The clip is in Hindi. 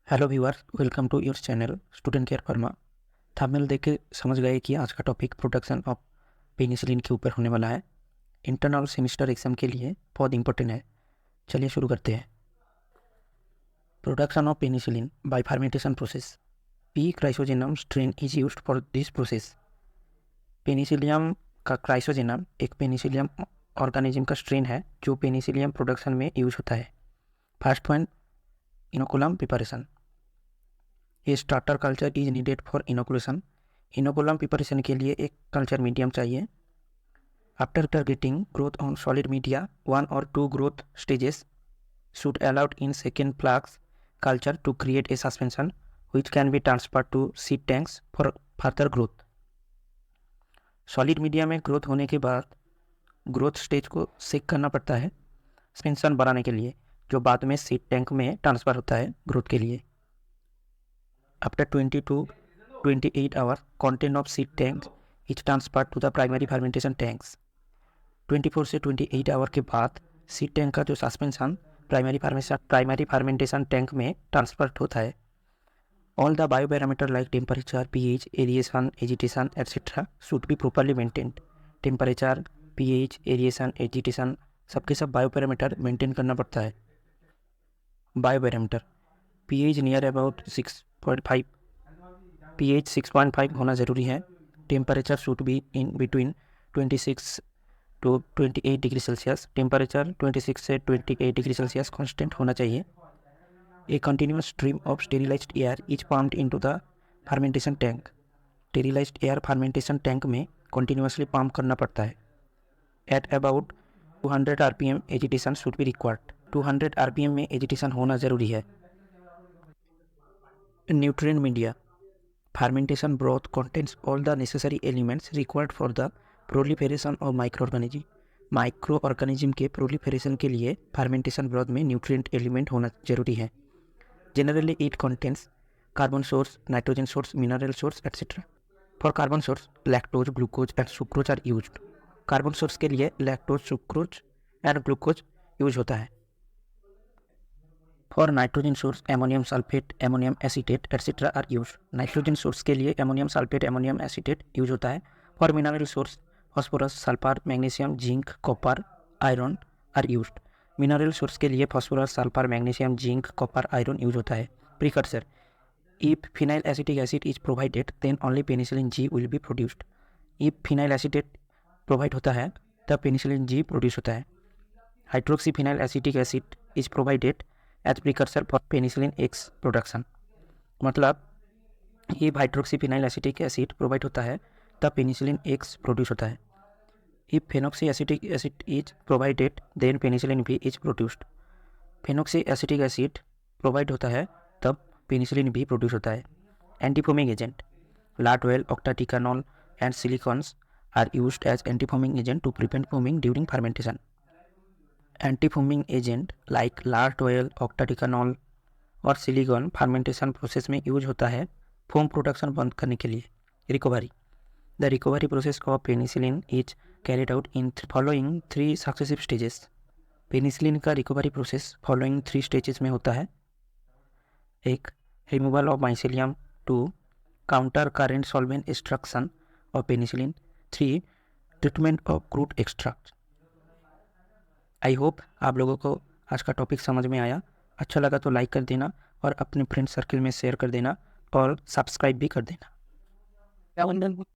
Hello viewers, welcome to your channel student care pharma. Thumbnail देख के समझ गए कि आज का टॉपिक प्रोडक्शन ऑफ पेनिसिलिन के ऊपर होने वाला है। इंटरनल सेमिस्टर एग्जाम के लिए बहुत इंपॉर्टेंट है। चलिए शुरू करते हैं। Production of penicillin by fermentation process. P chrysogenum strain is used for this process. Penicillium का क्राइसोजेनम एक पेनिसिलियम ऑर्गेनिज्म का स्ट्रेन है जो पेनिसिलियम प्रोडक्शन में यूज होता है। First one, inoculum preparation. ये starter culture is needed for inoculation. Inoculum preparation के लिए एक कल्चर मीडियम चाहिए। After targeting growth on solid media, 1 or 2 growth stages should allowed in second flux culture to create a suspension which can be transferred to seed tanks for further growth। Solid media में ग्रोथ होने के बाद ग्रोथ स्टेज को सेक करना पड़ता है सस्पेंशन बनाने के लिए, जो बाद में सीड टैंक में ट्रांसफ़र होता है ग्रोथ के लिए। After 20 to 28 hours, content of seed tanks is transferred to the primary fermentation tanks। 24 से 28 आवर के बाद सीड टैंक का जो सस्पेंशन प्राइमरी फर्मेंटेशन टैंक में ट्रांसफर होता है। All the bioparameter like temperature, pH, aeration, agitation etcetera should be properly maintained. Temperature, pH, aeration, agitation सबके सब बायोपैरामीटर मेंटेन करना पड़ता है। Bioparameter, pH near about 6.5, pH 6.5 होना ज़रूरी है। Temperature should be in between 26 to 28 degree Celsius. Temperature 26 से 28 डिग्री सेल्सियस कांस्टेंट होना चाहिए। A continuous stream of sterilised air is pumped into the fermentation tank. Sterilised air fermentation tank में कंटिन्यूअसली पंप करना पड़ता है। At about 200 RPM agitation should be required. 200 RPM में एजिटेशन होना ज़रूरी है। Nutrient media, fermentation broth contains all the necessary elements required for the proliferation of microorganism। Microorganism के प्रोलिफेरेशन के लिए फर्मेंटेशन ब्रॉथ में न्यूट्रिएंट एलिमेंट होना जरूरी है। Generally it contains carbon source, nitrogen source, mineral source etcetera. For carbon source lactose, glucose and sucrose are used. Carbon source के लिए lactose, sucrose and glucose use होता है। For nitrogen source ammonium sulphate, ammonium acetate etcetera are use. Nitrogen source के लिए ammonium sulphate, ammonium acetate use होता है। For mineral source phosphorus, sulphur, magnesium, zinc, copper, iron are used. Mineral source के लिए phosphorus, sulphur, magnesium, zinc, copper, iron use होता है। Precursor, if phenyl acetic acid is provided then only penicillin G will be produced. If phenyl acetate provide होता है तब पेनिसिलिन जी प्रोड्यूस होता है। Hydroxy phenyl acetic acid is provided as precursor for penicillin X production. मतलब ये हाइड्रोक्सीफिनाइल एसिटिक एसिड प्रोवाइड होता है तब पेनिसिलिन एक्स प्रोड्यूस होता है। If phenoxy acetic acid is provided then penicillin B is produced. Phenoxy acetic acid provide होता है तब पेनिसिलिन बी प्रोड्यूस होता है। Antifoaming agent, lard oil, octadecanol and silicones are used as antifoaming agent to prevent foaming during fermentation. Antifoaming agent like lard oil, octadecanol और सिलिकॉन फर्मेंटेशन प्रोसेस में यूज होता है फोम प्रोडक्शन बंद करने के लिए। Recovery, the recovery process of penicillin is carried out in following 3 successive stages. Penicillin का रिकवरी प्रोसेस फॉलोइंग 3 स्टेजेस में होता है। 1, removal of mycelium. 2, counter current solvent extraction of penicillin. 3, treatment of crude extract. I hope आप लोगों को आज का टॉपिक समझ में आया। अच्छा लगा तो लाइक कर देना और अपने फ्रेंड सर्कल में शेयर कर देना और सब्सक्राइब भी कर देना।